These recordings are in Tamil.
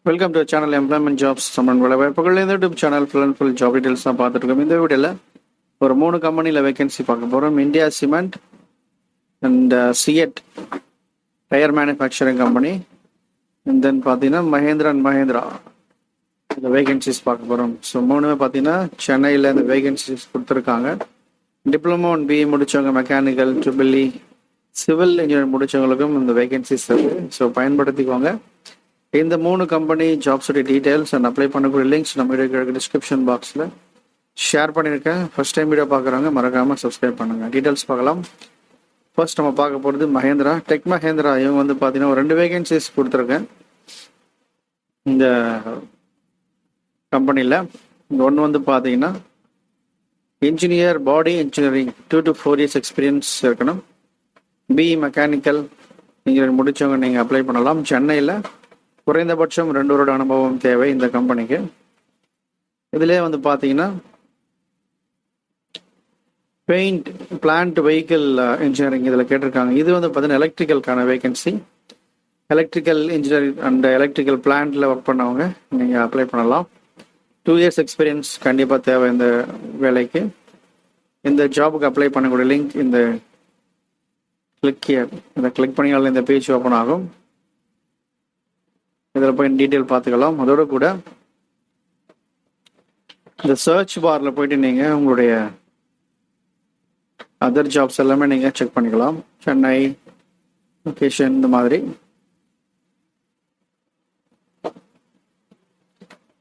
Welcome to channel employment jobs சம்மன் வேலைவாய்ப்புகள். இந்த YouTube channel full and full job details தான் பார்த்துட்டு இருக்கோம். இந்த வீடியோவில் ஒரு 3 கம்பெனியில் வேகன்சி பார்க்க போகிறோம். India cement and CEAT tyre manufacturing company, and then பார்த்தீங்கன்னா மஹேந்திரா அண்ட் மஹேந்திரா இந்த வேகன்சிஸ் பார்க்க போகிறோம். ஸோ மூணுமே பார்த்தீங்கன்னா சென்னையில் இந்த வேகன்சிஸ் கொடுத்துருக்காங்க. டிப்ளமோ அண்ட் பிஇ முடித்தவங்க, மெக்கானிக்கல், ட்ரிபிள்இ, சிவில் இன்ஜினியர் முடித்தவங்களுக்கும் இந்த வேகன்சிஸ் இருக்குது. ஸோ பயன்படுத்திக்கோங்க. இந்த 3 கம்பெனி ஜாப்ஸோடைய டீட்டெயில்ஸ் அண்ட் அப்ளை பண்ணக்கூடிய லிங்க்ஸ் நம்ம வீடியோ டிஸ்கிரிப்ஷன் பாக்ஸில் ஷேர் பண்ணியிருக்கேன். ஃபர்ஸ்ட் டைம் வீடியோ பார்க்குறவங்க மறக்காமல் சப்ஸ்கிரைப் பண்ணுங்கள். டீட்டெயில்ஸ் பார்க்கலாம். ஃபர்ஸ்ட் நம்ம பார்க்க போகிறது மஹேந்திரா. டெக் மஹேந்திரா இவங்க வந்து பார்த்தீங்கன்னா ஒரு 2 வேகன்சிஸ் கொடுத்துருக்கேன் இந்த கம்பெனியில். ஒன்று வந்து பார்த்தீங்கன்னா engineer, body engineering 2 to 4 years experience இருக்கணும். பிஇ மெக்கானிக்கல் இன்ஜினியரிங் முடித்தவங்க நீங்கள் அப்ளை பண்ணலாம். சென்னையில் குறைந்தபட்சம் 2 வருட அனுபவம் தேவை இந்த கம்பெனிக்கு. இதிலே வந்து பார்த்தீங்கன்னா பெயிண்ட், பிளான்ட், வெஹிக்கிள் இன்ஜினியரிங் இதில் கேட்டிருக்காங்க. இது வந்து பார்த்தீங்கன்னா எலக்ட்ரிக்கலுக்கான vacancy. Electrical engineering and electrical பிளான்ட்டில் ஒர்க் பண்ணவங்க நீங்கள் அப்ளை பண்ணலாம். 2 years எக்ஸ்பீரியன்ஸ் கண்டிப்பாக தேவை இந்த வேலைக்கு. இந்த ஜாபுக்கு அப்ளை பண்ணக்கூடிய லிங்க் இந்த கிளிக் பண்ணினாலும் இந்த பேஜ் ஓப்பன் ஆகும். இதில் போய் டீட்டெயில் பார்த்துக்கலாம். அதோட கூட இந்த சர்ச் பாரில் போயிட்டு நீங்கள் உங்களுடைய அதர் ஜாப்ஸ் எல்லாமே நீங்கள் செக் பண்ணிக்கலாம். சென்னை லொகேஷன் இந்த மாதிரி.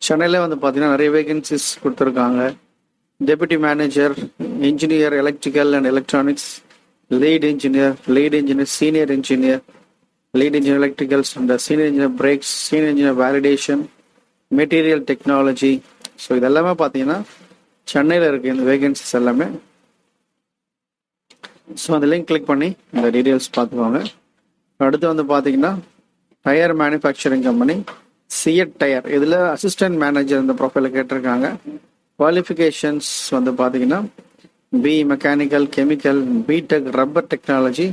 சென்னையில் வந்து பார்த்தீங்கன்னா நிறைய வேகன்சிஸ் கொடுத்துருக்காங்க. Deputy manager, engineer electrical and electronics, lead engineer, senior engineer, lead engineer electricals and senior engineer brakes, senior engineer validation, material technology. So இதெல்லாமே பார்த்தீங்கன்னா சென்னையில் இருக்குது இந்த வேகன்சிஸ் எல்லாமே. ஸோ அந்த லிங்க் கிளிக் பண்ணி இந்த டீட்டெயில்ஸ் பார்த்துக்கோங்க. அடுத்து வந்து பார்த்தீங்கன்னா tyre manufacturing company CEAT tyre. இதில் அசிஸ்டன்ட் மேனேஜர் இந்த ப்ரொஃபைல கேட்டிருக்காங்க. குவாலிஃபிகேஷன்ஸ் வந்து பார்த்தீங்கன்னா B E mechanical, chemical, B Tech, rubber technology,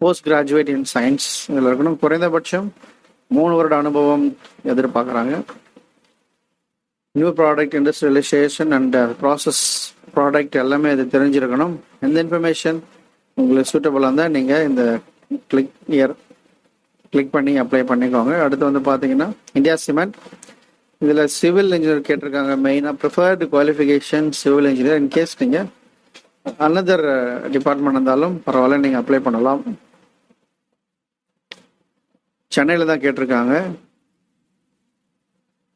post graduate in science இதில் இருக்கணும். குறைந்தபட்சம் 3 வருட அனுபவம் எதிர்பார்க்குறாங்க. New product, industrialisation and process product எல்லாமே இது தெரிஞ்சிருக்கணும். எந்த இன்ஃபர்மேஷன் உங்களுக்கு சூட்டபுளாக இருந்தால் நீங்கள் இந்த கிளிக் பண்ணி அப்ளை பண்ணிக்கோங்க. அடுத்து வந்து பார்த்தீங்கன்னா இந்தியா சிமெண்ட். இதில் சிவில் இன்ஜினியர் கேட்டிருக்காங்க. மெயினாக preferred qualification civil engineer. In case நீங்கள் அனதர் டிபார்ட்மெண்ட் இருந்தாலும் பரவாயில்ல, நீங்கள் அப்ளை பண்ணலாம். சென்னையில் தான் கேட்டிருக்காங்க.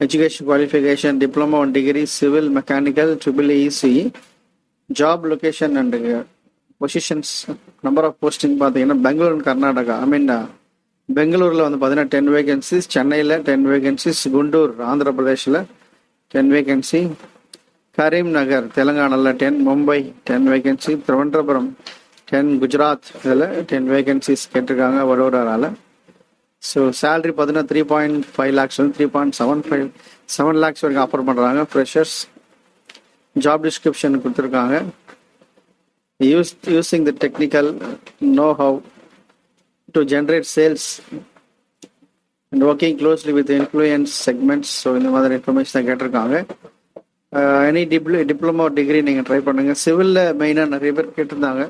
Education qualification diploma and degree, civil, mechanical, triple E, ECE. Job location and positions, number of posting பார்த்தீங்கன்னா பெங்களூர் அண்ட் கர்நாடகா. பெங்களூரில் வந்து பார்த்தீங்கன்னா 10 வேகன்சிஸ், சென்னையில் 10 வேகன்சிஸ், குண்டூர் ஆந்திர பிரதேஷில் 10 வேகன்சி, கரீம் நகர் தெலுங்கானாவில் 10, மும்பை 10 வேகன்சி, திருவனந்தபுரம் 10, குஜராத் இதில் 10 வேகன்சிஸ் கேட்டிருக்காங்க வடோடரால். ஸோ சேலரி பார்த்தீங்கன்னா 3.5 lakhs 3.7 lakhs வரைக்கும் ஆஃபர் பண்ணுறாங்க. ஃப்ரெஷர்ஸ். ஜாப் டிஸ்கிரிப்ஷன் கொடுத்துருக்காங்க. Using the technical know how to generate sales and working closely with influence segments. So இந்த மாதிரி இன்ஃபர்மேஷன் தான் கேட்டிருக்காங்க. எனி டிப்ளமோ டிகிரி நீங்கள் ட்ரை பண்ணுங்கள். சிவிலில் மெயினாக நிறைய பேர் கேட்டிருந்தாங்க.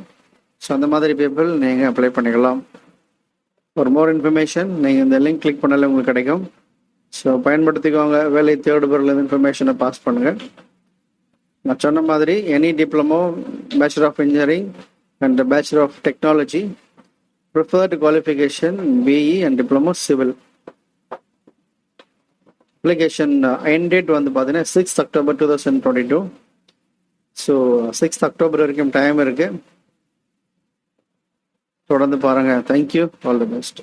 ஸோ அந்த மாதிரி பீப்புள் நீங்கள் அப்ளை பண்ணிக்கலாம். ஒரு மோர் இன்ஃபர்மேஷன் நீங்கள் இந்த லிங்க் கிளிக் பண்ணாலே உங்களுக்கு கிடைக்கும். ஸோ பயன்படுத்திக்கோங்க. வேலை தேடுபொருள் இன்ஃபர்மேஷனை பாஸ் பண்ணுங்கள். நான் சொன்ன மாதிரி any diploma, bachelor of engineering and bachelor of technology, preferred qualification B E and diploma civil. Application end date வந்து பார்த்தீங்கன்னா 6th October 2022. So 6th October வரைக்கும் டைம் இருக்குது. தொடர்ந்து பாருங்கள். தேங்க்யூ. All the best.